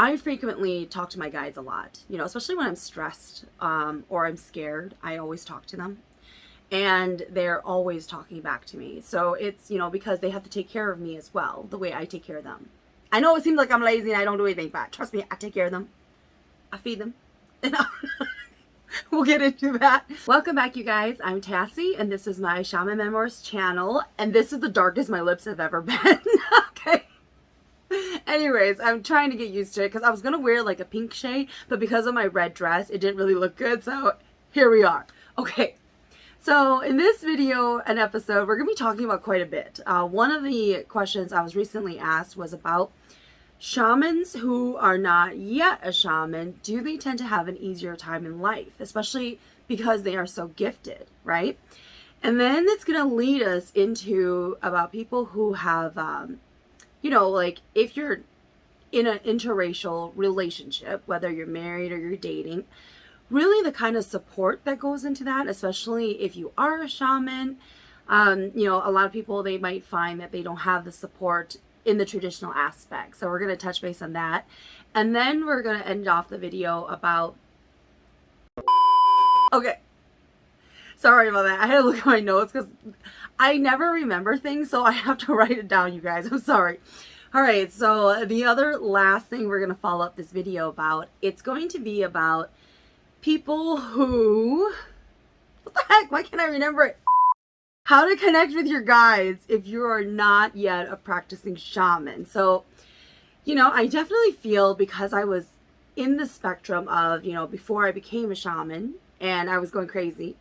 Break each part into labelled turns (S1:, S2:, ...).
S1: I frequently talk to my guides a lot, especially when I'm stressed or I'm scared. I always talk to them and they're always talking back to me. So it's, because they have to take care of me as well, the way I take care of them. I know it seems like I'm lazy and I don't do anything, but trust me, I take care of them. I feed them. And we'll get into that. Welcome back, you guys. I'm Tassie, and this is my Shaman Memoirs channel, and this is the darkest my lips have ever been. Okay. Anyways, I'm trying to get used to it because I was going to wear like a pink shade, but because of my red dress, it didn't really look good, so here we are. Okay. So in this video and episode, we're going to be talking about quite a bit. One of the questions I was recently asked was about shamans who are not yet a shaman. Do they tend to have an easier time in life, especially because they are so gifted, right? And then it's going to lead us into about people who have, like if you're in an interracial relationship, whether you're married or you're dating, really the kind of support that goes into that, especially if you are a shaman. A lot of people, they might find that they don't have the support in the traditional aspect. So we're going to touch base on that. And then we're going to end off the video about... Okay. Sorry about that. I had to look at my notes because I never remember things, so I have to write it down, you guys. I'm sorry. All right, so the other last thing we're going to follow up this video about, it's going to be about people who... What the heck? Why can't I remember it? How to connect with your guides if you are not yet a practicing shaman. So, I definitely feel, because I was in the spectrum of, before I became a shaman and I was going crazy.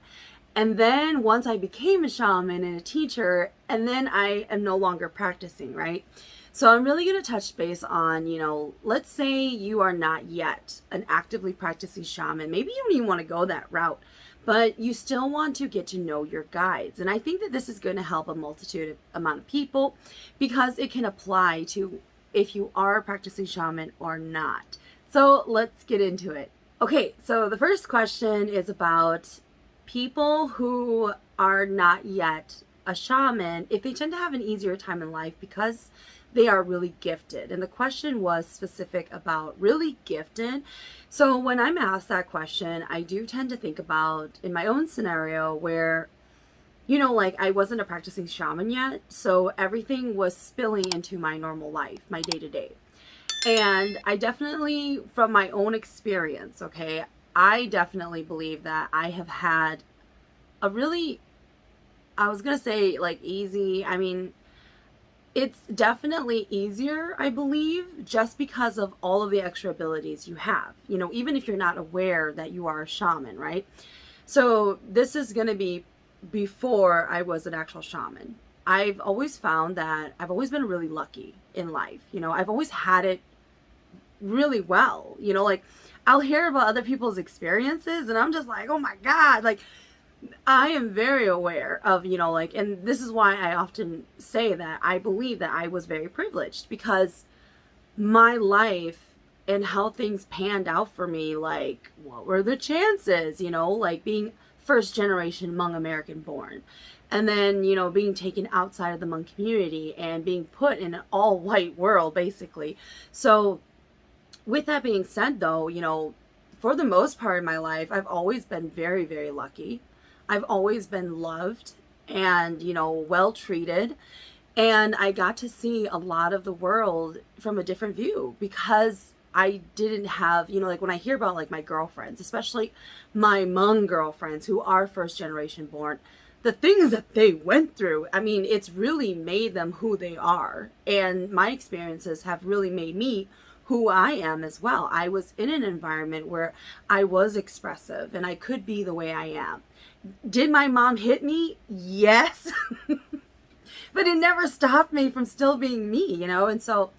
S1: And then once I became a shaman and a teacher, and then I am no longer practicing, right? So I'm really going to touch base on, let's say you are not yet an actively practicing shaman. Maybe you don't even want to go that route, but you still want to get to know your guides. And I think that this is going to help a multitude amount of people because it can apply to if you are a practicing shaman or not. So let's get into it. Okay, so the first question is about people who are not yet a shaman, if they tend to have an easier time in life because they are really gifted. And the question was specific about really gifted. So when I'm asked that question, I do tend to think about in my own scenario where, I wasn't a practicing shaman yet. So everything was spilling into my normal life, my day-to-day. And I definitely, from my own experience, okay, I definitely believe that I have had a really, I was going to say easy. I mean, it's definitely easier, I believe, just because of all of the extra abilities you have, even if you're not aware that you are a shaman, right? So this is going to be before I was an actual shaman. I've always found that I've always been really lucky in life. I've always had it really well, I'll hear about other people's experiences and I'm just like, oh my God, I am very aware of, and this is why I often say that I believe that I was very privileged because my life and how things panned out for me, what were the chances, being first generation Hmong American born. And then, being taken outside of the Hmong community and being put in an all white world, basically. So with that being said, though, for the most part of my life, I've always been very, very lucky. I've always been loved and, well treated. And I got to see a lot of the world from a different view because I didn't have, when I hear about my girlfriends, especially my Hmong girlfriends who are first generation born, the things that they went through, I mean, it's really made them who they are. And my experiences have really made me who I am as well. I was in an environment where I was expressive and I could be the way I am. Did my mom hit me? Yes. But it never stopped me from still being me, And so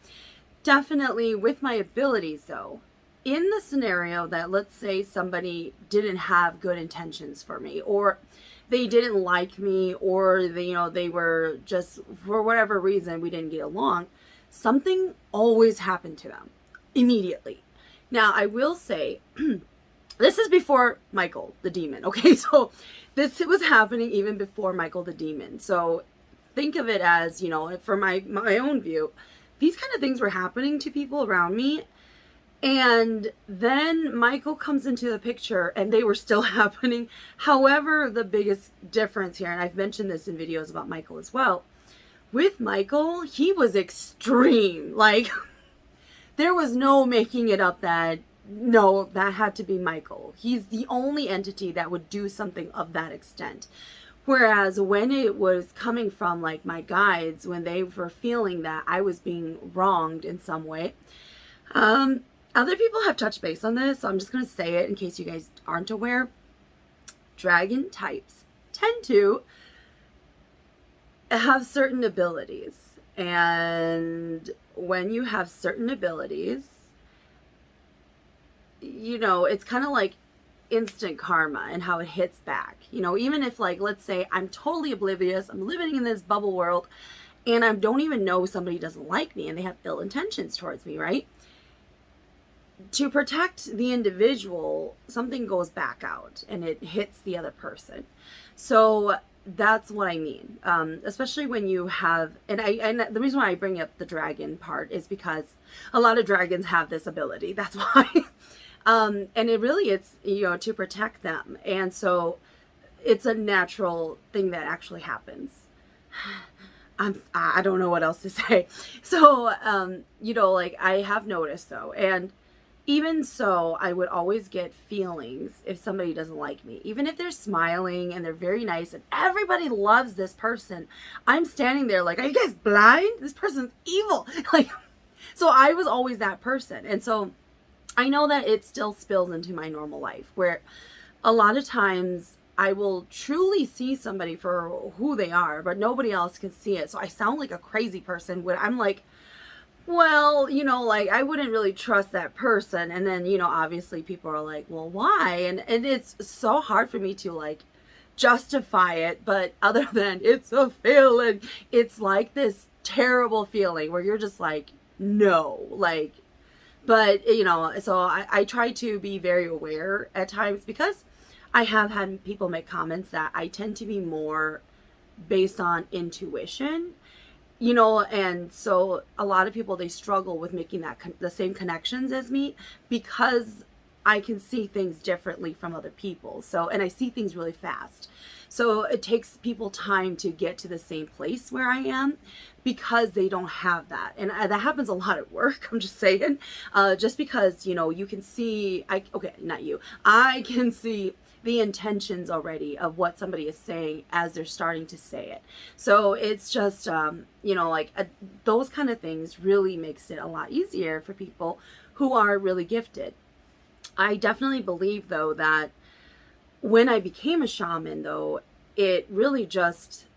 S1: definitely with my abilities though, in the scenario that let's say somebody didn't have good intentions for me or they didn't like me or they were just, for whatever reason, we didn't get along, something always happened to them immediately. Now, I will say, this is before Michael the demon, okay? So this was happening even before Michael the demon. So think of it as, for my own view, these kind of things were happening to people around me And then Michael comes into the picture and they were still happening. However, the biggest difference here, and I've mentioned this in videos about Michael as well, with Michael, he was extreme. Like, there was no making it up that, no, that had to be Michael. He's the only entity that would do something of that extent. Whereas when it was coming from like my guides, when they were feeling that I was being wronged in some way, other people have touched base on this, so I'm just going to say it in case you guys aren't aware. Dragon types tend to have certain abilities. And when you have certain abilities, you know, it's kind of like instant karma and how it hits back. You know, even if, like, let's say I'm totally oblivious, I'm living in this bubble world, and I don't even know somebody doesn't like me and they have ill intentions towards me, right? To protect the individual, something goes back out and it hits the other person. So that's what I mean. Especially when you have, and the reason why I bring up the dragon part is because a lot of dragons have this ability. That's why. And it really, it's, you know, to protect them. And so it's a natural thing that actually happens. I don't know what else to say. So, you know, like, I have noticed though, and even so, I would always get feelings if somebody doesn't like me. Even if they're smiling and they're very nice and everybody loves this person, I'm standing there like, are you guys blind? This person's evil. Like, so I was always that person. And so I know that it still spills into my normal life, where a lot of times I will truly see somebody for who they are, but nobody else can see it. So I sound like a crazy person when I'm like, well, you know, like, I wouldn't really trust that person. And then, you know, obviously people are like, well, why? And it's so hard for me to, like, justify it. But other than it's a feeling, it's like this terrible feeling where you're just like, no, like, but, you know, so I try to be very aware at times, because I have had people make comments that I tend to be more based on intuition. You know, and so a lot of people, they struggle with making that the same connections as me, because I can see things differently from other people. So, and I see things really fast. So it takes people time to get to the same place where I am, because they don't have that. And that happens a lot at work. I'm just saying, just because, you know, you can see, okay, not you, I can see the intentions already of what somebody is saying as they're starting to say it. So it's just, you know, like, those kind of things really makes it a lot easier for people who are really gifted. I definitely believe though that when I became a shaman though, it really just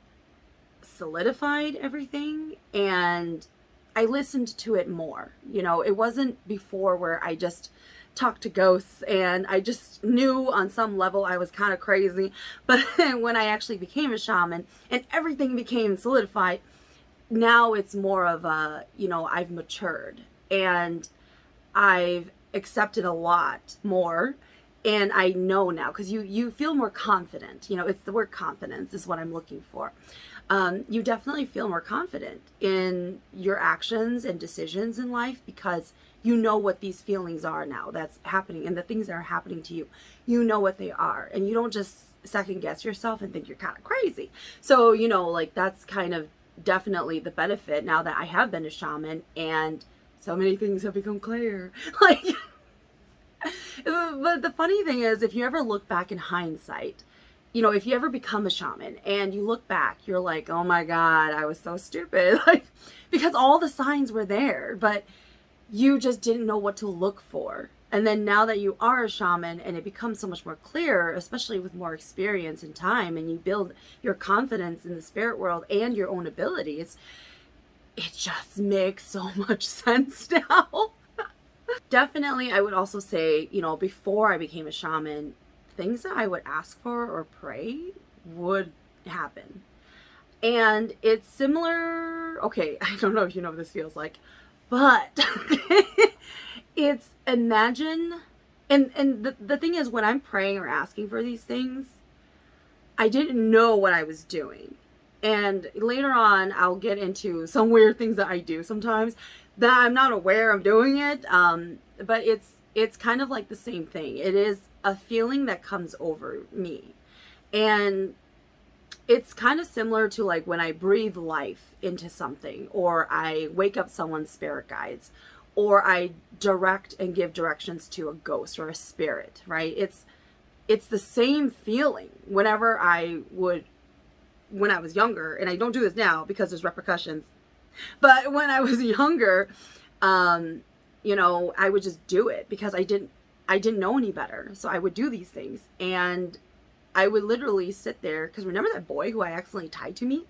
S1: solidified everything, and I listened to it more. You know, it wasn't before where I just talked to ghosts and I just knew on some level I was kind of crazy. But when I actually became a shaman and everything became solidified, now it's more of a, you know, I've matured and I've accepted a lot more. And I know now, because you feel more confident. You know, it's the word confidence is what I'm looking for. You definitely feel more confident in your actions and decisions in life, because you know what these feelings are now that's happening, and the things that are happening to you, you know what they are, and you don't just second guess yourself and think you're kind of crazy. So, you know, like, that's kind of definitely the benefit now that I have been a shaman, and so many things have become clear. Like, but the funny thing is, if you ever look back in hindsight, you know, if you ever become a shaman and you look back, you're like, oh my God, I was so stupid. Like, because all the signs were there, but you just didn't know what to look for. And then now that you are a shaman and it becomes so much more clear, especially with more experience and time, and you build your confidence in the spirit world and your own abilities, it just makes so much sense now. Definitely, I would also say, you know, before I became a shaman, things that I would ask for or pray would happen. And it's similar, okay, I don't know if you know what this feels like, but it's, imagine, and the thing is, when I'm praying or asking for these things, I didn't know what I was doing. And later on, I'll get into some weird things that I do sometimes that I'm not aware I'm doing it. but it's kind of like the same thing. It is a feeling that comes over me. And it's kind of similar to like when I breathe life into something, or I wake up someone's spirit guides, or I direct and give directions to a ghost or a spirit, right? It's the same feeling whenever when I was younger, and I don't do this now because there's repercussions, but when I was younger, I would just do it because I didn't know any better. So I would do these things, and I would literally sit there, because remember that boy who I accidentally tied to me?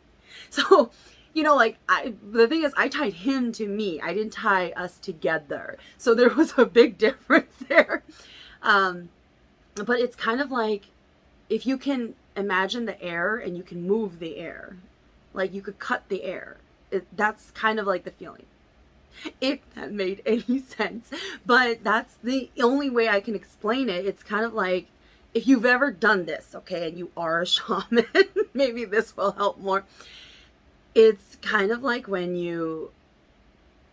S1: So, the thing is, I tied him to me. I didn't tie us together. So there was a big difference there. But it's kind of like, if you can imagine the air and you can move the air, like you could cut the air. That's kind of like the feeling. If that made any sense. But that's the only way I can explain it. It's kind of like, if you've ever done this, okay, and you are a shaman, maybe this will help more. It's kind of like when you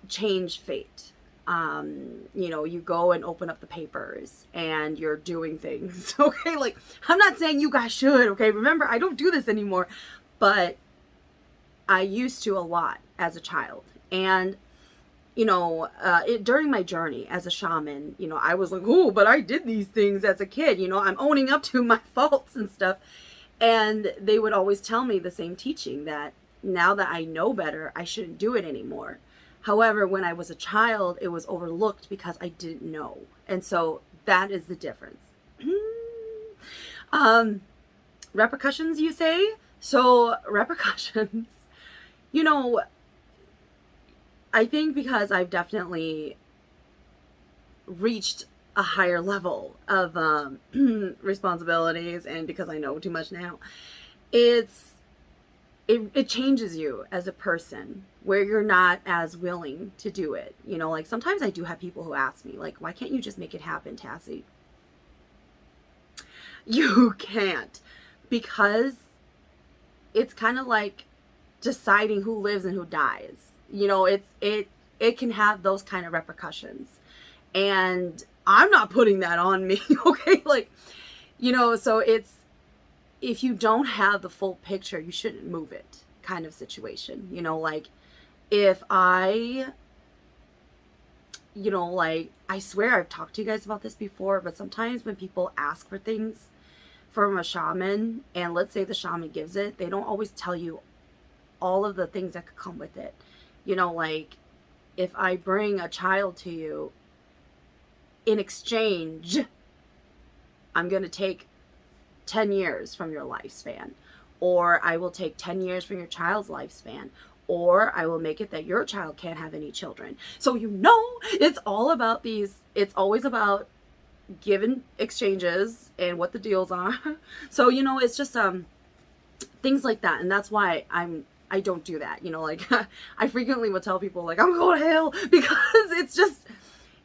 S1: change fate. You go and open up the papers and you're doing things, okay? Like, I'm not saying you guys should, okay? Remember, I don't do this anymore, but I used to a lot as a child. And during my journey as a shaman, I was like, oh, but I did these things as a kid, I'm owning up to my faults and stuff. And they would always tell me the same teaching, that now that I know better, I shouldn't do it anymore. However, when I was a child, it was overlooked because I didn't know. And so that is the difference. Repercussions, you say? So repercussions, I think because I've definitely reached a higher level of responsibilities, and because I know too much now, it changes you as a person, where you're not as willing to do it. Like sometimes I do have people who ask me, like, why can't you just make it happen, Tassie? You can't, because it's kind of like deciding who lives and who dies. It can have those kind of repercussions, and I'm not putting that on me. Okay. So if you don't have the full picture, you shouldn't move it, kind of situation. Like if I swear I've talked to you guys about this before, but sometimes when people ask for things from a shaman, and let's say the shaman gives it, they don't always tell you all of the things that could come with it. Like if I bring a child to you, in exchange, I'm going to take 10 years from your lifespan, or I will take 10 years from your child's lifespan, or I will make it that your child can't have any children. So, it's all about it's always about giving exchanges and what the deals are. So, it's just, things like that. And that's why I don't do that. I frequently would tell people, like, I'm going to hell, because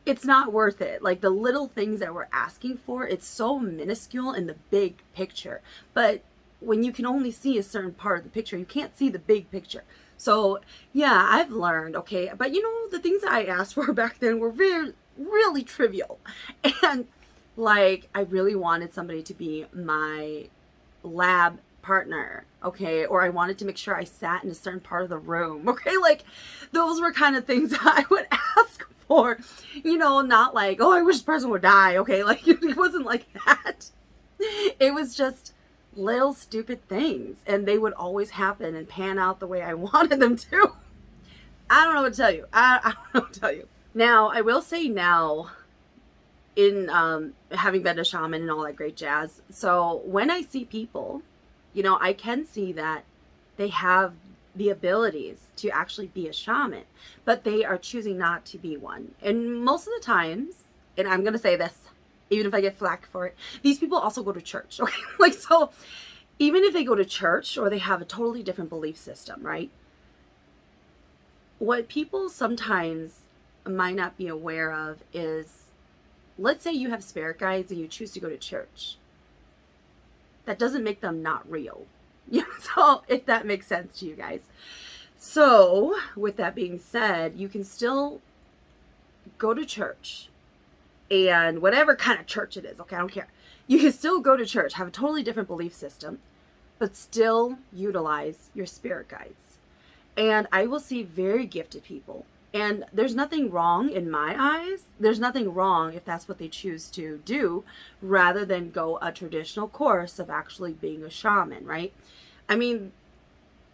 S1: it's not worth it. Like the little things that we're asking for, it's so minuscule in the big picture. But when you can only see a certain part of the picture, you can't see the big picture. So yeah, I've learned, okay. But the things that I asked for back then were really trivial. And like, I really wanted somebody to be my lab partner, okay, or I wanted to make sure I sat in a certain part of the room, okay, like those were kind of things that I would ask for, not like, oh, I wish this person would die, okay, like it wasn't like that. It was just little stupid things, and they would always happen and pan out the way I wanted them to. I don't know what to tell you. I don't know what to tell you. Now, I will say now, in having been a shaman and all that great jazz, so when I see people, I can see that they have the abilities to actually be a shaman, but they are choosing not to be one. And most of the times, and I'm going to say this, even if I get flack for it, these people also go to church, okay? So even if they go to church or they have a totally different belief system, right? What people sometimes might not be aware of is, let's say you have spirit guides and you choose to go to church. That doesn't make them not real. So if that makes sense to you guys. So with that being said, you can still go to church and whatever kind of church it is, okay, I don't care. You can still go to church, have a totally different belief system, but still utilize your spirit guides. And I will see very gifted people. And there's nothing wrong in my eyes. There's nothing wrong if that's what they choose to do, rather than go a traditional course of actually being a shaman, right? I mean,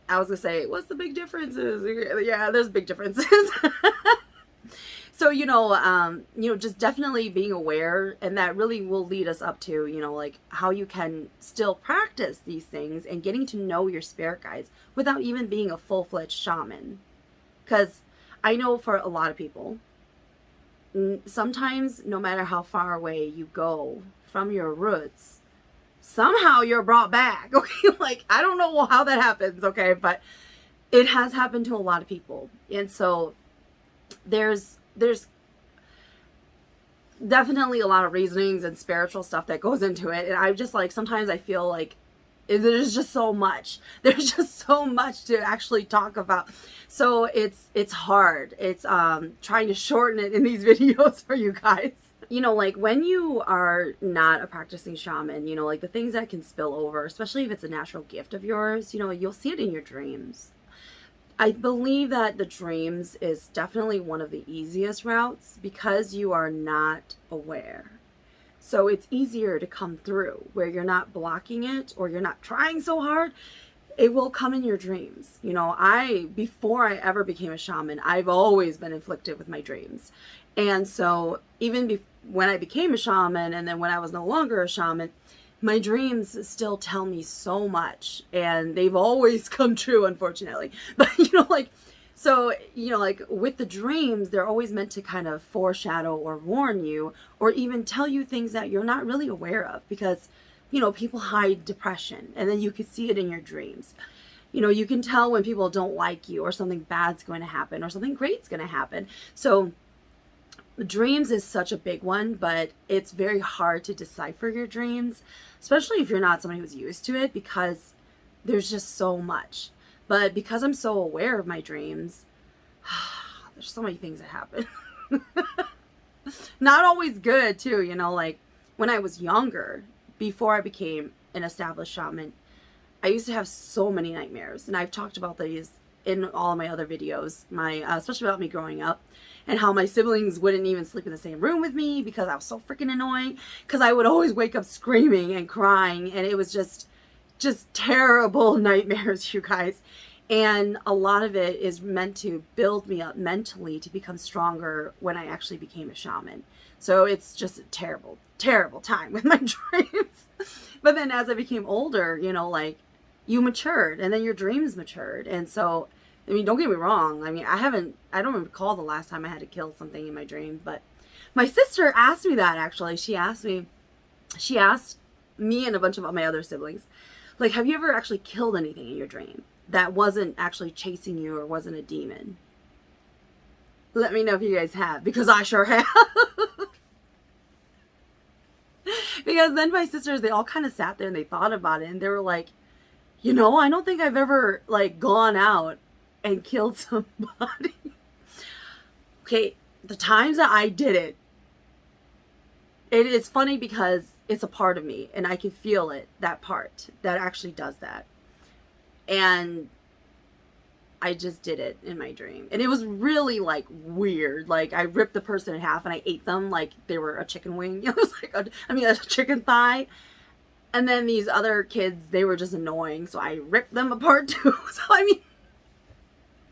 S1: I was gonna say, what's the big differences? Yeah, there's big differences. So, just definitely being aware, and that really will lead us up to, like how you can still practice these things and getting to know your spirit guides without even being a full-fledged shaman. Because I know for a lot of people, sometimes no matter how far away you go from your roots, somehow you're brought back. Okay, like I don't know how that happens, okay, but it has happened to a lot of people. And so there's definitely a lot of reasonings and spiritual stuff that goes into it. And I just like, sometimes I feel like there's just so much. There's just so much to actually talk about. So it's hard. It's trying to shorten it in these videos for you guys. Like when you are not a practicing shaman, like the things that can spill over, especially if it's a natural gift of yours, you'll see it in your dreams. I believe that the dreams is definitely one of the easiest routes because you are not aware. So it's easier to come through where you're not blocking it or you're not trying so hard. It will come in your dreams. Before I ever became a shaman, I've always been inflicted with my dreams. And so even when I became a shaman, and then when I was no longer a shaman, my dreams still tell me so much, and they've always come true, unfortunately. But, like with the dreams, they're always meant to kind of foreshadow or warn you, or even tell you things that you're not really aware of, because, people hide depression, and then you can see it in your dreams. You can tell when people don't like you, or something bad's going to happen, or something great's going to happen. So dreams is such a big one, but it's very hard to decipher your dreams, especially if you're not somebody who's used to it, because there's just so much. But because I'm so aware of my dreams, there's so many things that happen. Not always good too, like when I was younger, before I became an established shaman, I used to have so many nightmares, and I've talked about these in all of my other videos, especially about me growing up, and how my siblings wouldn't even sleep in the same room with me because I was so freaking annoying, because I would always wake up screaming and crying, and it was just terrible nightmares, you guys. And a lot of it is meant to build me up mentally to become stronger when I actually became a shaman. So it's just a terrible, terrible time with my dreams. But then as I became older, like you matured, and then your dreams matured. And so, don't get me wrong. I don't recall the last time I had to kill something in my dream, but my sister asked me that actually. She asked me and a bunch of my other siblings, like, have you ever actually killed anything in your dream that wasn't actually chasing you or wasn't a demon? Let me know if you guys have, because I sure have. Because then my sisters, they all kind of sat there and they thought about it, and they were like, I don't think I've ever like gone out and killed somebody. Okay, the times that I did it, it's funny because it's a part of me, and I can feel it, that part that actually does that. And I just did it in my dream, and it was really like weird. Like I ripped the person in half and I ate them like they were a chicken wing. It was like a chicken thigh. And then these other kids, they were just annoying, so I ripped them apart too. So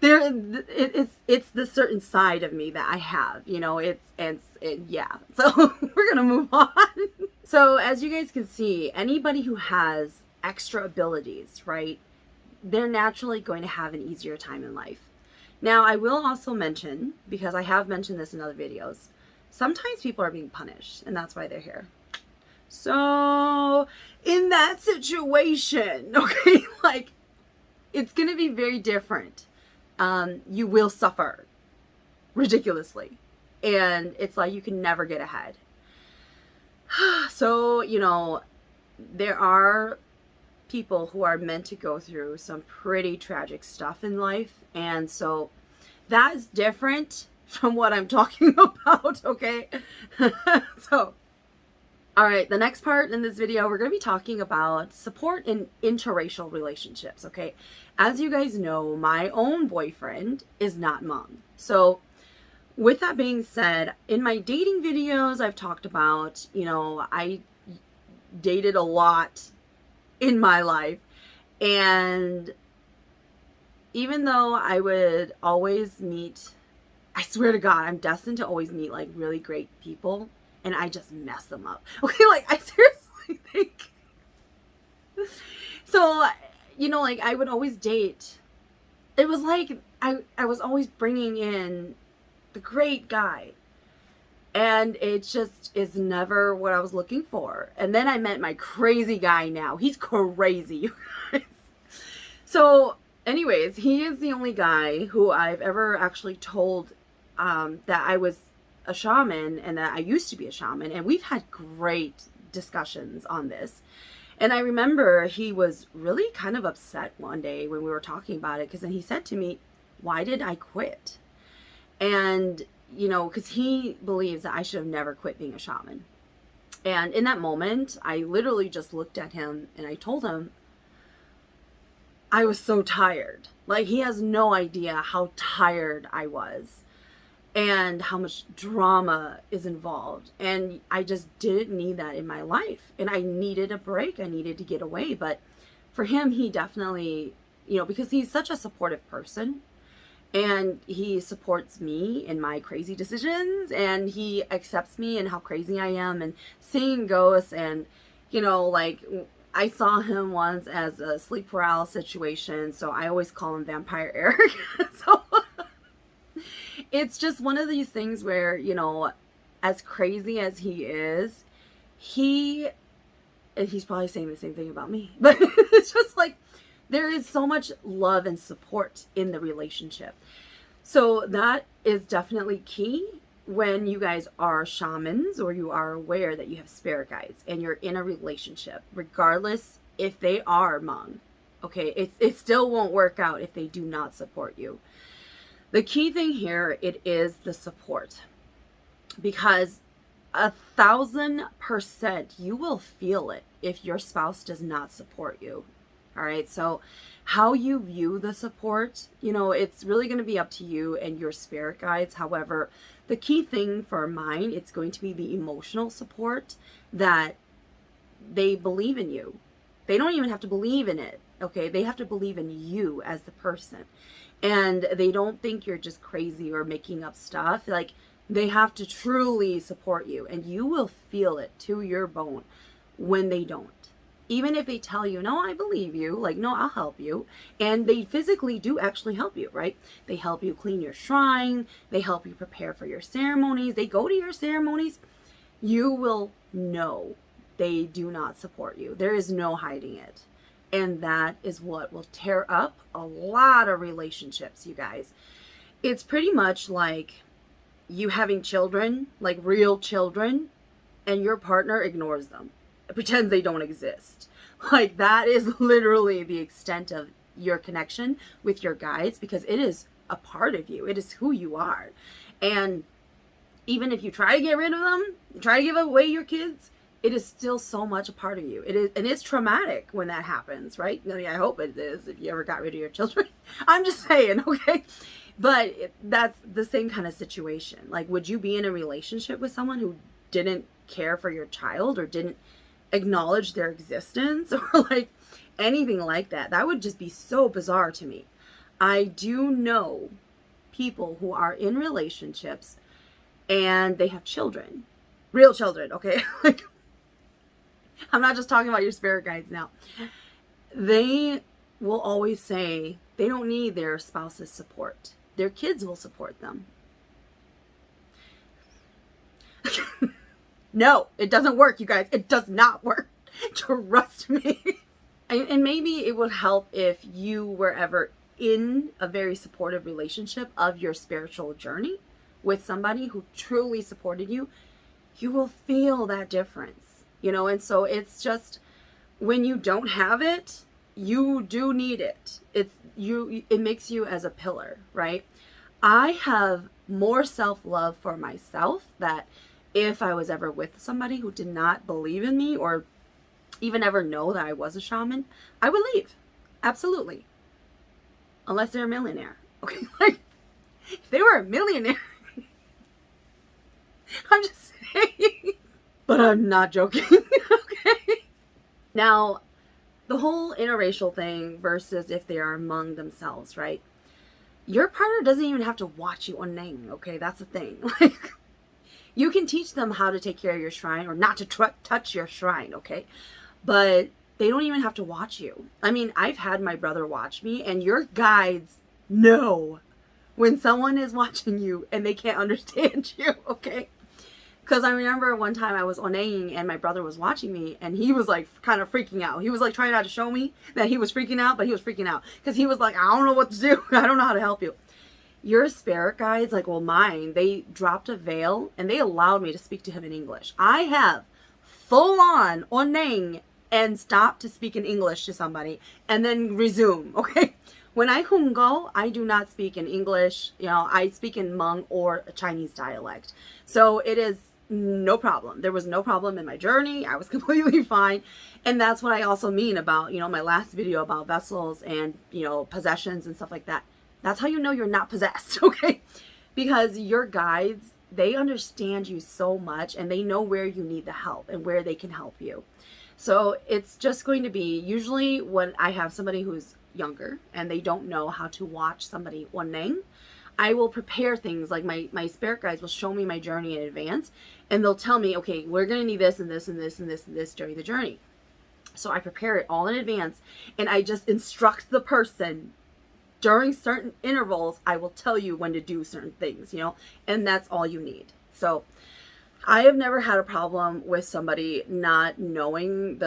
S1: it's the certain side of me that I have, yeah. So we're gonna move on. So as you guys can see, anybody who has extra abilities, right, they're naturally going to have an easier time in life. Now, I will also mention, because I have mentioned this in other videos, sometimes people are being punished, and that's why they're here. So in that situation, okay, like it's going to be very different. You will suffer ridiculously, and it's like you can never get ahead. So, there are people who are meant to go through some pretty tragic stuff in life, and so that is different from what I'm talking about, okay? So, all right, the next part in this video, we're going to be talking about support in interracial relationships, okay? As you guys know, my own boyfriend is not Hmong. So, with that being said, in my dating videos, I've talked about, I dated a lot in my life. And even though I would always meet, I swear to God, I'm destined to always meet like really great people. And I just mess them up. Okay, like I seriously think. So, like I would always date. It was like I was always bringing in the great guy. And it just is never what I was looking for. And then I met my crazy guy now. He's crazy, you guys. So, anyways, he is the only guy who I've ever actually told that I was a shaman and that I used to be a shaman, and we've had great discussions on this. And I remember he was really kind of upset one day when we were talking about it, because then he said to me, "Why did I quit?" And because he believes that I should have never quit being a shaman. And in that moment, I literally just looked at him and I told him I was so tired. Like, he has no idea how tired I was and how much drama is involved. And I just didn't need that in my life. And I needed a break. I needed to get away. But for him, he definitely, because he's such a supportive person and he supports me in my crazy decisions and he accepts me and how crazy I am and seeing ghosts. And, like I saw him once as a sleep paralysis situation. So I always call him Vampire Eric. So it's just one of these things where, as crazy as he is, he's probably saying the same thing about me, but it's just like, there is so much love and support in the relationship. So that is definitely key when you guys are shamans or you are aware that you have spirit guides and you're in a relationship, regardless if they are Hmong. Okay, it still won't work out if they do not support you. The key thing here, it is the support, because 1,000% you will feel it if your spouse does not support you. All right, so how you view the support, it's really going to be up to you and your spirit guides. However, the key thing for mine, it's going to be the emotional support, that they believe in you. They don't even have to believe in it, okay? They have to believe in you as the person. And they don't think you're just crazy or making up stuff. Like, they have to truly support you, and you will feel it to your bone when they don't. Even if they tell you, "No, I believe you," like, "No, I'll help you." And they physically do actually help you, right? They help you clean your shrine. They help you prepare for your ceremonies. They go to your ceremonies. You will know they do not support you. There is no hiding it. And that is what will tear up a lot of relationships, you guys. It's pretty much like you having children, like real children, and your partner ignores them, pretends they don't exist. Like, that is literally the extent of your connection with your guides, because it is a part of you. It is who you are. And even if you try to get rid of them, try to give away your kids, it is still so much a part of you. It is, and it's traumatic when that happens, right? I mean, I hope it is if you ever got rid of your children. I'm just saying, okay? But that's the same kind of situation. Like, would you be in a relationship with someone who didn't care for your child or didn't acknowledge their existence or like anything like that? That would just be so bizarre to me. I do know people who are in relationships and they have children, real children, okay? Like, I'm not just talking about your spirit guides now. They will always say they don't need their spouse's support. Their kids will support them. No, it doesn't work, you guys. It does not work. Trust me. And maybe it would help if you were ever in a very supportive relationship of your spiritual journey with somebody who truly supported you. You will feel that difference, and so it's just, when you don't have it, you do need it. It makes you as a pillar, right? I have more self-love for myself that if I was ever with somebody who did not believe in me or even ever know that I was a shaman, I would leave. Absolutely. Unless they're a millionaire. Okay, like, if they were a millionaire, I'm just saying. But I'm not joking. Okay. Now, the whole interracial thing versus if they are among themselves, right? Your partner doesn't even have to watch you on Nang, okay? That's the thing. Like, you can teach them how to take care of your shrine or not to touch your shrine, okay? But they don't even have to watch you. I mean, I've had my brother watch me, and your guides know when someone is watching you and they can't understand you, okay? Because I remember one time I was onaying and my brother was watching me and he was like kind of freaking out. He was like trying not to show me that he was freaking out, but he was freaking out because he was like, I don't know what to do. I don't know how to help you. Your spirit guides, like, well, mine, they dropped a veil and they allowed me to speak to him in English. I have full on onaying and stopped to speak in English to somebody and then resume, okay? When I hungo, I do not speak in English. You know, I speak in Hmong or a Chinese dialect. So it is no problem. There was no problem in my journey. I was completely fine. And that's what I also mean about, you know, my last video about vessels and, you know, possessions and stuff like that. That's how you know you're not possessed, okay? Because your guides, they understand you so much and they know where you need the help and where they can help you. So it's just going to be, usually when I have somebody who's younger and they don't know how to watch somebody oneng, I will prepare things like my spirit guides will show me my journey in advance and they'll tell me, okay, we're going to need this and this and this and this and this during the journey. So I prepare it all in advance and I just instruct the person during certain intervals. I will tell you when to do certain things, you know, and that's all you need. So I have never had a problem with somebody not knowing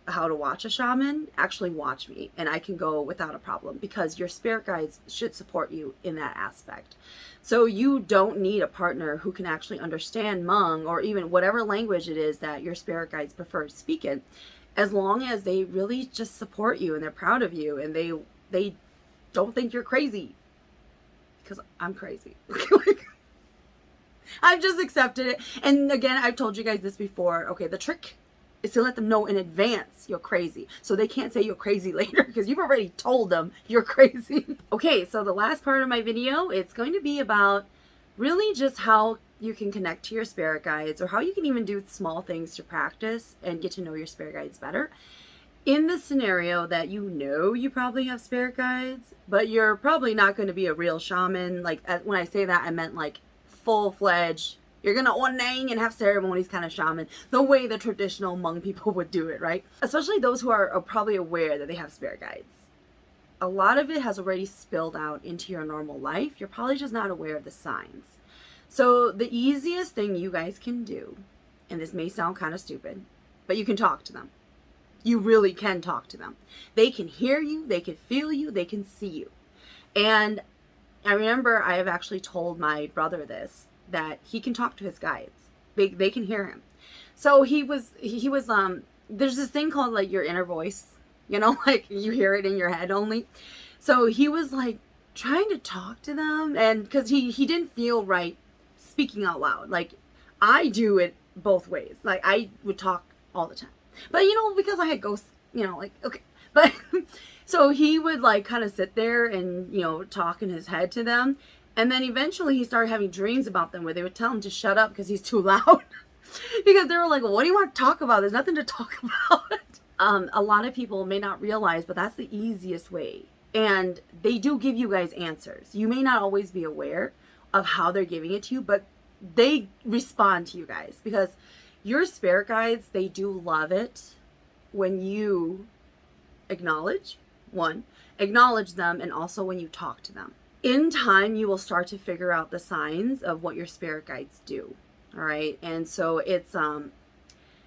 S1: how to watch a shaman actually watch me, and I can go without a problem because your spirit guides should support you in that aspect. So you don't need a partner who can actually understand Hmong or even whatever language it is that your spirit guides prefer to speak in, as long as they really just support you and they're proud of you and they don't think you're crazy, because I'm crazy. Like, I've just accepted it. And again, I've told you guys this before. Okay, the trick is to let them know in advance you're crazy. So they can't say you're crazy later because you've already told them you're crazy. Okay, so the last part of my video, it's going to be about really just how you can connect to your spirit guides or how you can even do small things to practice and get to know your spirit guides better. In the scenario that you know you probably have spirit guides, but you're probably not going to be a real shaman. Like, when I say that, I meant like full-fledged, you're gonna onang and have ceremonies kind of shaman, the way the traditional Hmong people would do it, right? Especially those who are probably aware that they have spirit guides. A lot of it has already spilled out into your normal life. You're probably just not aware of the signs. So the easiest thing you guys can do, and this may sound kind of stupid, but you can talk to them. You really can talk to them. They can hear you, they can feel you, they can see you. And I remember I have actually told my brother this, that he can talk to his guides. They can hear him. So he was there's this thing called like your inner voice, you know, like you hear it in your head only. So he was like trying to talk to them, and because he didn't feel right speaking out loud. Like, I do it both ways. Like, I would talk all the time. But, you know, because I had ghosts, you know, like, okay. But so he would like kind of sit there and, you know, talk in his head to them. And then eventually he started having dreams about them where they would tell him to shut up because he's too loud. Because they were like, well, what do you want to talk about? There's nothing to talk about. A lot of people may not realize, but that's the easiest way. And they do give you guys answers. You may not always be aware of how they're giving it to you, but they respond to you guys because your spirit guides, they do love it when you acknowledge them, and also when you talk to them. In time, you will start to figure out the signs of what your spirit guides do. All right. And so it's,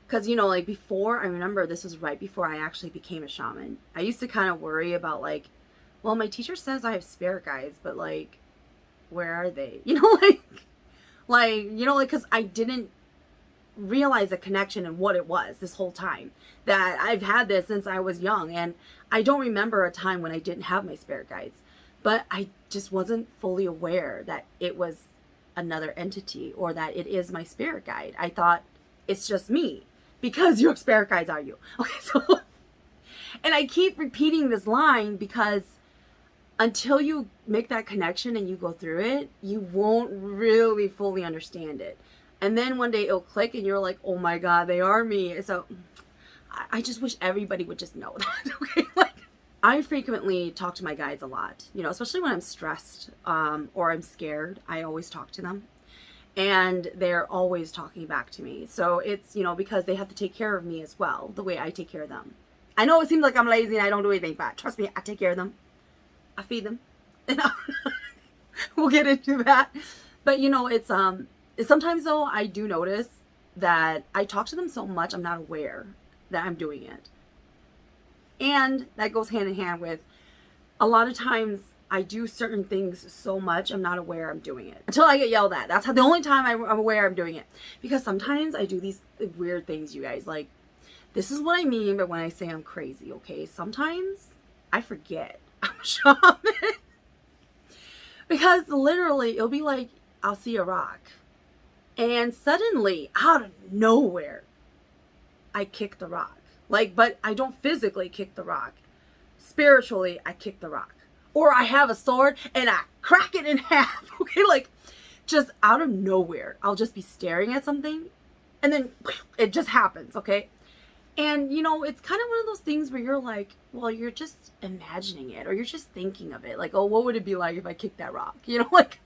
S1: because, you know, like before, I remember this was right before I actually became a shaman. I used to kind of worry about like, well, my teacher says I have spirit guides, but like, where are they? You know, because I didn't realize the connection and what it was this whole time. That I've had this since I was young, and I don't remember a time when I didn't have my spirit guides. but I just wasn't fully aware that it was another entity or that it is my spirit guide. I thought it's just me because your spirit guides are you. Okay, so, and I keep repeating this line because until you make that connection and you go through it, you won't really fully understand it. And then one day it'll click and you're like, oh my God, they are me. So I just wish everybody would just know that. Okay, like I frequently talk to my guides a lot, you know, especially when I'm stressed or I'm scared. I always talk to them and they're always talking back to me. So it's, you know, because they have to take care of me as well, the way I take care of them. I know it seems like I'm lazy and I don't do anything, but trust me, I take care of them. I feed them. We'll get into that. But you know, it's sometimes though I do notice that I talk to them so much I'm not aware that I'm doing it. And that goes hand in hand with a lot of times I do certain things so much I'm not aware I'm doing it until I get yelled at. That's the only time I'm aware I'm doing it. Because sometimes I do these weird things, you guys. Like, this is what I mean by when I say I'm crazy, okay? Sometimes I forget I'm a shaman. Because literally it'll be like I'll see a rock and suddenly out of nowhere I kick the rock. Like, but I don't physically kick the rock. Spiritually, I kick the rock. Or I have a sword and I crack it in half. Okay, like just out of nowhere. I'll just be staring at something and then it just happens, okay? And you know, it's kind of one of those things where you're like, well, you're just imagining it or you're just thinking of it. Like, oh, what would it be like if I kicked that rock? You know, like,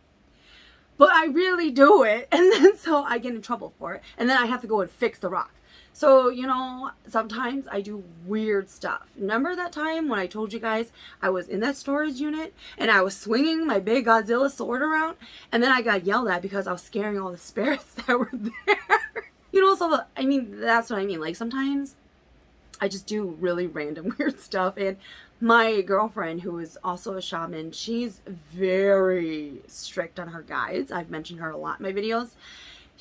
S1: but I really do it. And then so I get in trouble for it. And then I have to go and fix the rock. So, you know, sometimes I do weird stuff. Remember that time when I told you guys I was in that storage unit and I was swinging my big Godzilla sword around and then I got yelled at because I was scaring all the spirits that were there. You know, so I mean, that's what I mean. Like sometimes I just do really random weird stuff. And my girlfriend, who is also a shaman, she's very strict on her guides. I've mentioned her a lot in my videos.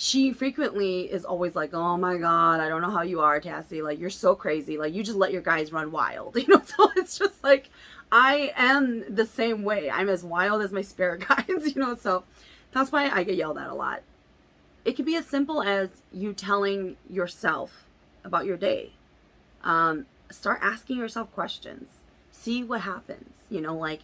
S1: She frequently is always like, oh my God, I don't know how you are, Tassie. Like, you're so crazy. Like, you just let your guys run wild. You know, so it's just like, I am the same way. I'm as wild as my spirit guides, you know, so that's why I get yelled at a lot. It could be as simple as you telling yourself about your day. Start asking yourself questions. See what happens. You know, like,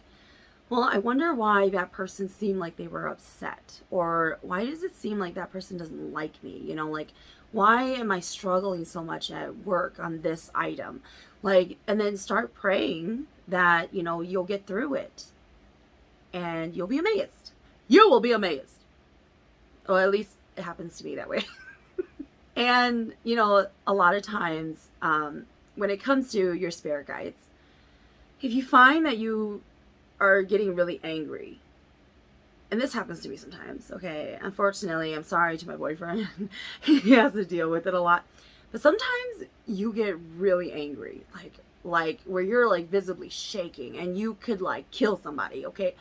S1: well, I wonder why that person seemed like they were upset. Or why does it seem like that person doesn't like me? You know, like, why am I struggling so much at work on this item? Like, and then start praying that, you know, you'll get through it. And you'll be amazed. You will be amazed. Or at least it happens to me that way. And, you know, a lot of times, when it comes to your spirit guides, if you find that you are getting really angry, and this happens to me sometimes, okay, unfortunately, I'm sorry to my boyfriend, he has to deal with it a lot, but sometimes you get really angry, like where you're like visibly shaking and you could like kill somebody, okay?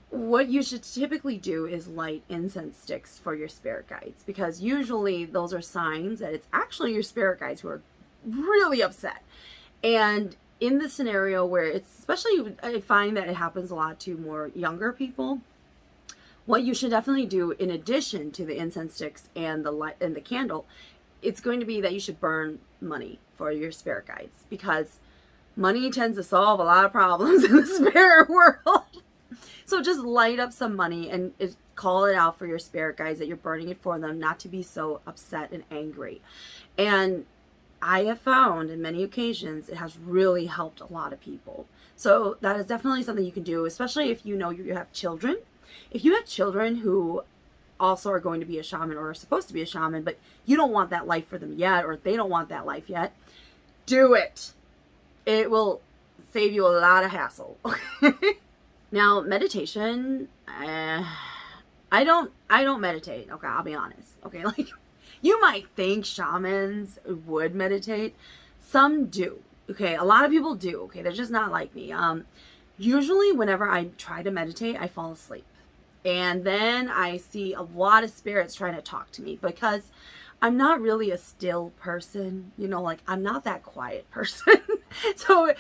S1: What you should typically do is light incense sticks for your spirit guides, because usually those are signs that it's actually your spirit guides who are really upset. And in the scenario where it's, especially I find that it happens a lot to more younger people, what you should definitely do in addition to the incense sticks and the light and the candle, it's going to be that you should burn money for your spirit guides, because money tends to solve a lot of problems in the spirit world. So just light up some money and call it out for your spirit guides that you're burning it for them, not to be so upset and angry. And I have found in many occasions it has really helped a lot of people. So that is definitely something you can do, especially if you know you have children. If you have children who also are going to be a shaman or are supposed to be a shaman, but you don't want that life for them yet, or they don't want that life yet, do it. It will save you a lot of hassle. Now, meditation, I don't meditate. Okay, I'll be honest. Okay, like, you might think shamans would meditate. Some do. Okay, a lot of people do. Okay, they're just not like me. Usually whenever I try to meditate, I fall asleep. And then I see a lot of spirits trying to talk to me, because I'm not really a still person. You know, like, I'm not that quiet person. So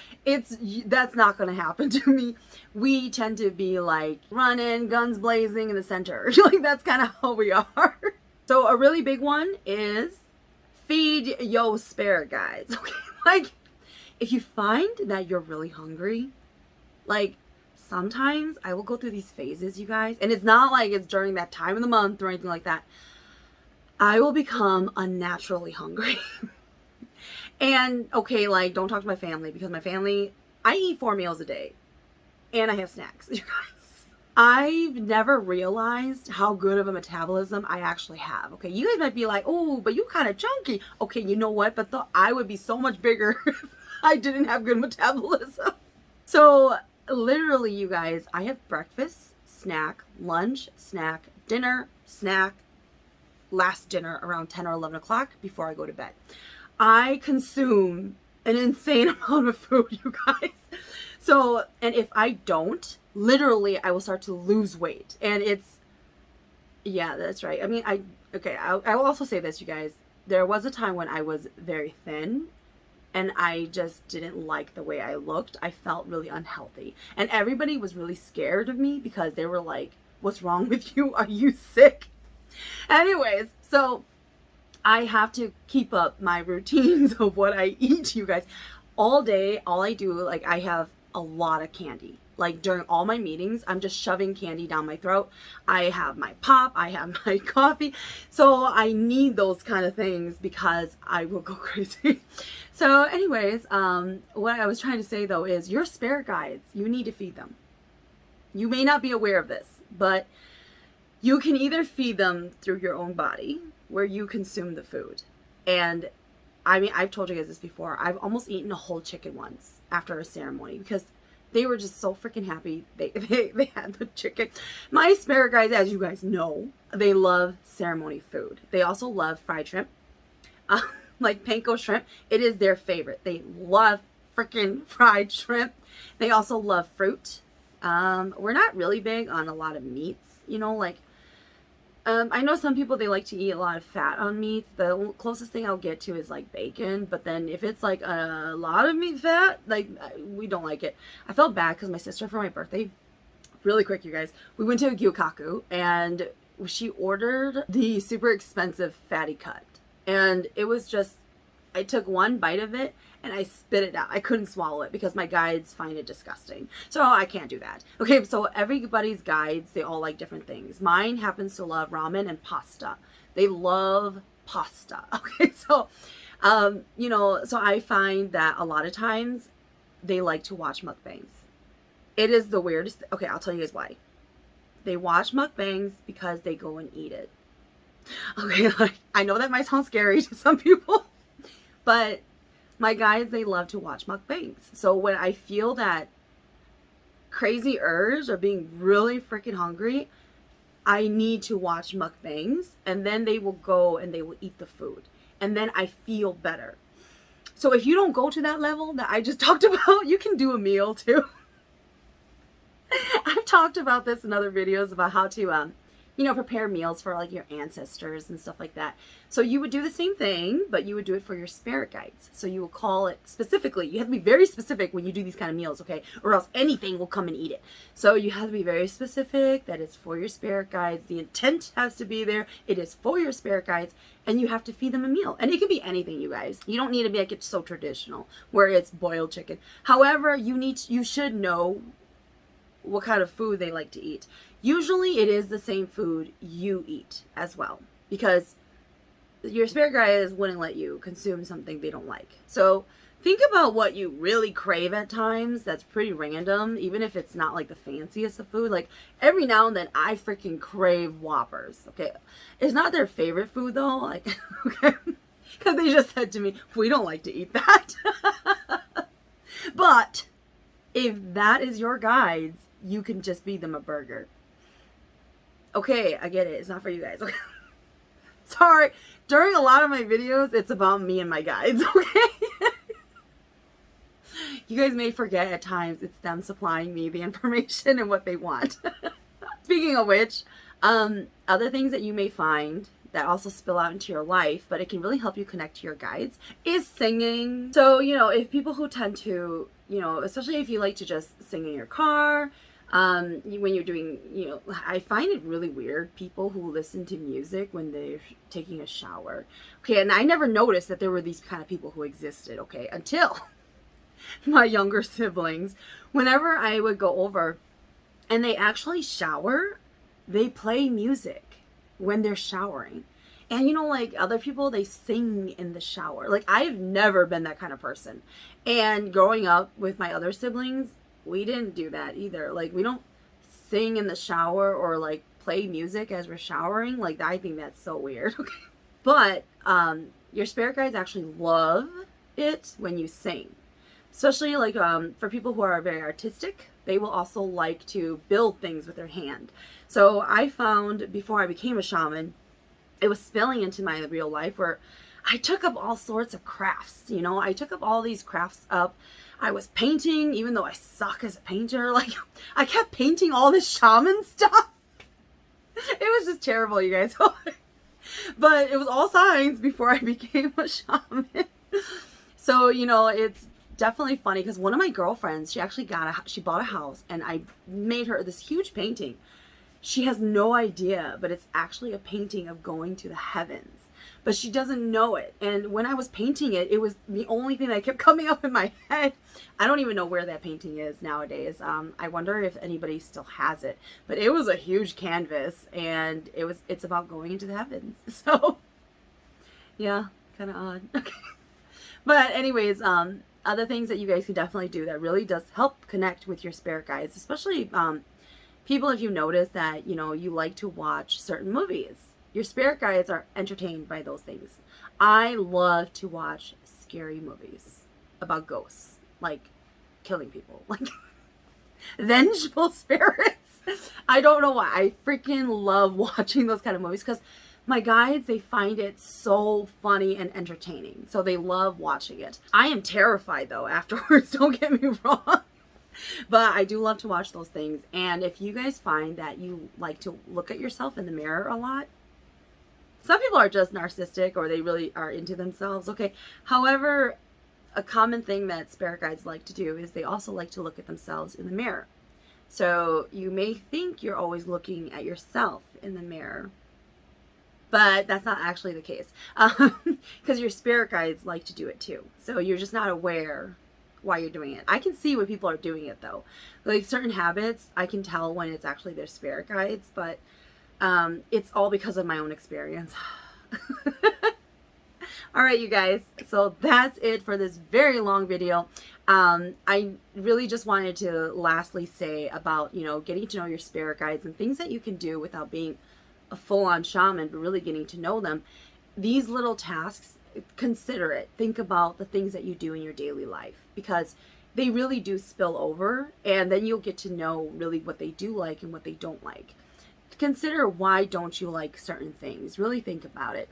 S1: that's not going to happen to me. We tend to be like running, guns blazing in the center. Like that's kind of how we are. So a really big one is feed your spirit guides. Okay, like if you find that you're really hungry, like sometimes I will go through these phases, you guys, and it's not like it's during that time of the month or anything like that. I will become unnaturally hungry. And okay, like don't talk to my family, because my family, I eat 4 meals a day and I have snacks, you guys. I've never realized how good of a metabolism I actually have. Okay, you guys might be like, oh, but you kind of chunky. Okay, you know what? But I would be so much bigger if I didn't have good metabolism. So literally, you guys, I have breakfast, snack, lunch, snack, dinner, snack, last dinner around 10 or 11 o'clock before I go to bed. I consume an insane amount of food, you guys. So, and if I don't, literally, I will start to lose weight. And it's, yeah, that's right. I mean, I will also say this, you guys. There was a time when I was very thin and I just didn't like the way I looked. I felt really unhealthy. And everybody was really scared of me because they were like, what's wrong with you? Are you sick? Anyways, so I have to keep up my routines of what I eat, you guys. All day, all I do, like I have a lot of candy. Like during all my meetings, I'm just shoving candy down my throat. I have my pop, I have my coffee. So I need those kind of things because I will go crazy. So anyways, what I was trying to say though is your spirit guides, you need to feed them. You may not be aware of this, but you can either feed them through your own body, where you consume the food. And I mean, I've told you guys this before. I've almost eaten a whole chicken once after a ceremony because they were just so freaking happy they had the chicken. My spirit guides, as you guys know, they love ceremony food. They also love fried shrimp, like panko shrimp. It is their favorite. They love freaking fried shrimp. They also love fruit. We're not really big on a lot of meats, you know, like I know some people, they like to eat a lot of fat on meat. The closest thing I'll get to is like bacon. But then if it's like a lot of meat fat, like we don't like it. I felt bad because my sister, for my birthday, really quick, you guys, we went to a gyukaku and she ordered the super expensive fatty cut. And it was just, I took one bite of it and I spit it out. I couldn't swallow it because my guides find it disgusting. So I can't do that. Okay, so everybody's guides, they all like different things. Mine happens to love ramen and pasta. They love pasta. Okay, so, you know, so I find that a lot of times they like to watch mukbangs. It is the weirdest. Okay, I'll tell you guys why. They watch mukbangs because they go and eat it. Okay, like, I know that might sound scary to some people, but my guides, they love to watch mukbangs. So when I feel that crazy urge of being really freaking hungry, I need to watch mukbangs, and then they will go and they will eat the food. And then I feel better. So if you don't go to that level that I just talked about, you can do a meal too. I've talked about this in other videos about how to, you know, prepare meals for like your ancestors and stuff like that. So you would do the same thing, but you would do it for your spirit guides. So you will call it specifically. You have to be very specific when you do these kind of meals, okay? Or else anything will come and eat it. So you have to be very specific that it's for your spirit guides. The intent has to be there. It is for your spirit guides, and you have to feed them a meal. And it can be anything, you guys. You don't need to be like it's so traditional where it's boiled chicken. However, you should know what kind of food they like to eat. Usually it is the same food you eat as well, because your spirit guides wouldn't let you consume something they don't like. So think about what you really crave at times. That's pretty random, even if it's not like the fanciest of food. Like every now and then I freaking crave Whoppers. Okay, it's not their favorite food though, like okay, because they just said to me, we don't like to eat that. But if that is your guides, you can just feed them a burger. Okay, I get it. It's not for you guys. Okay. Sorry. During a lot of my videos, it's about me and my guides, okay? You guys may forget at times it's them supplying me the information and what they want. Speaking of which, other things that you may find that also spill out into your life, but it can really help you connect to your guides, is singing. So, you know, if people who tend to, you know, especially if you like to just sing in your car, when you're doing, you know, I find it really weird, people who listen to music when they're taking a shower. Okay, and I never noticed that there were these kind of people who existed, okay, until my younger siblings. Whenever I would go over and they actually shower, they play music when they're showering. And you know, like other people, they sing in the shower. Like, I've never been that kind of person. And growing up with my other siblings, we didn't do that either. Like, we don't sing in the shower or like play music as we're showering. Like, I think that's so weird. Okay. But your spirit guides actually love it when you sing. Especially like for people who are very artistic, they will also like to build things with their hand. So I found before I became a shaman, it was spilling into my real life where I took up all sorts of crafts. You know, I took up all these crafts up. I was painting, even though I suck as a painter. Like, I kept painting all this shaman stuff. It was just terrible, you guys. But it was all signs before I became a shaman. So, you know, it's definitely funny because one of my girlfriends, she bought a house, and I made her this huge painting. She has no idea, but it's actually a painting of going to the heavens. But she doesn't know it. And when I was painting it, it was the only thing that kept coming up in my head. I don't even know where that painting is nowadays. I wonder if anybody still has it. But it was a huge canvas, and it's about going into the heavens. So, yeah, kind of odd. Okay. But anyways, other things that you guys can definitely do that really does help connect with your spirit guides, especially people, if you notice that, you know, you like to watch certain movies. Your spirit guides are entertained by those things. I love to watch scary movies about ghosts, like killing people, like vengeful spirits. I don't know why. I freaking love watching those kind of movies because my guides, they find it so funny and entertaining. So they love watching it. I am terrified though afterwards, don't get me wrong. But I do love to watch those things. And if you guys find that you like to look at yourself in the mirror a lot, some people are just narcissistic or they really are into themselves. Okay. However, a common thing that spirit guides like to do is they also like to look at themselves in the mirror. So you may think you're always looking at yourself in the mirror, but that's not actually the case. Because your spirit guides like to do it too. So you're just not aware why you're doing it. I can see when people are doing it though. Like certain habits, I can tell when it's actually their spirit guides, but it's all because of my own experience. All right, you guys. So that's it for this very long video. I really just wanted to lastly say about, you know, getting to know your spirit guides and things that you can do without being a full-on shaman, but really getting to know them. These little tasks, consider it. Think about the things that you do in your daily life because they really do spill over, and then you'll get to know really what they do like and what they don't like. Consider why don't you like certain things. Really think about it.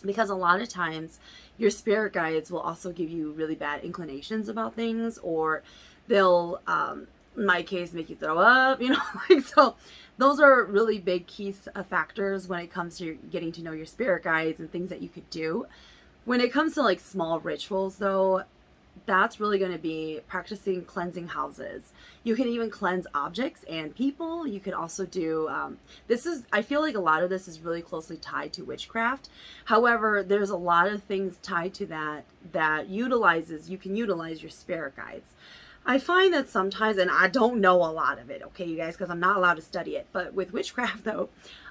S1: Because a lot of times your spirit guides will also give you really bad inclinations about things, or they'll, in my case, make you throw up, you know, like, so those are really big key factors when it comes to getting to know your spirit guides and things that you could do. When it comes to like small rituals though, that's really going to be practicing cleansing houses. You can even cleanse objects and people. You can also do, I feel like a lot of this is really closely tied to witchcraft. However, there's a lot of things tied to that you can utilize your spirit guides. I find that sometimes, and I don't know a lot of it, okay, you guys, because I'm not allowed to study it, but with witchcraft though,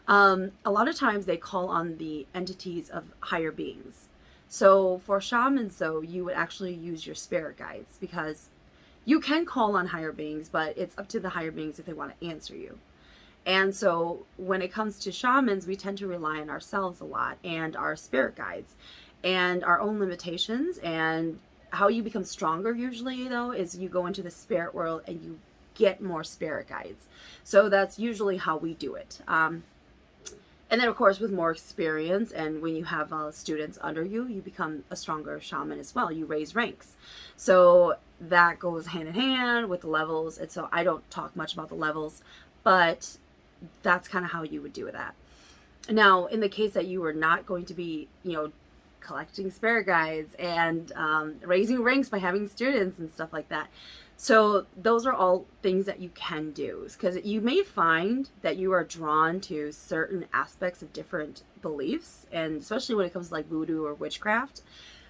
S1: a lot of times they call on the entities of higher beings. So for shamans though, you would actually use your spirit guides because you can call on higher beings, but it's up to the higher beings if they want to answer you. And so when it comes to shamans, we tend to rely on ourselves a lot and our spirit guides and our own limitations. And how you become stronger usually though is you go into the spirit world and you get more spirit guides. So that's usually how we do it. And then, of course, with more experience and when you have students under you, you become a stronger shaman as well. You raise ranks. So that goes hand in hand with the levels. And so I don't talk much about the levels, but that's kind of how you would do that. Now, in the case that you were not going to be, collecting spirit guides and raising ranks by having students and stuff like that. So those are all things that you can do, because you may find that you are drawn to certain aspects of different beliefs, and especially when it comes to like voodoo or witchcraft.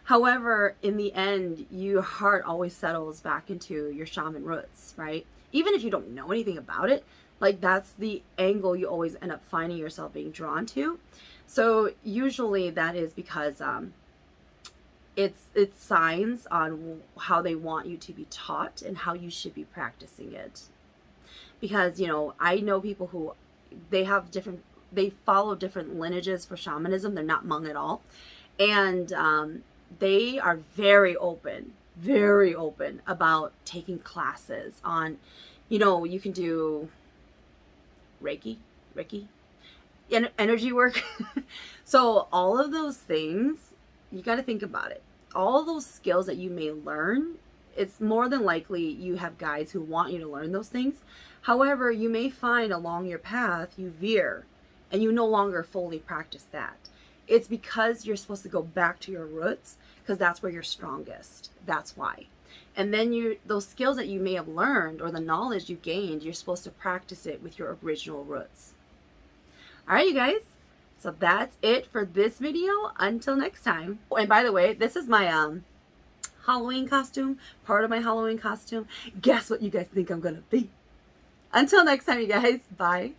S1: However, in the end, your heart always settles back into your shaman roots, right? Even if you don't know anything about it, like that's the angle you always end up finding yourself being drawn to. So usually that is because it's signs on how they want you to be taught and how you should be practicing it. Because I know people who they follow different lineages for shamanism. They're not Hmong at all, and they are very open about taking classes on, you can do Reiki, energy work. So all of those things, you got to think about it. All those skills that you may learn, it's more than likely you have guides who want you to learn those things. However, you may find along your path you veer and you no longer fully practice that. It's because you're supposed to go back to your roots, because that's where you're strongest. That's why. And then those skills that you may have learned or the knowledge you gained, you're supposed to practice it with your original roots. All right, you guys. So that's it for this video. Until next time. Oh, and by the way, this is my Halloween costume, part of my Halloween costume. Guess what you guys think I'm gonna be? Until next time, you guys. Bye.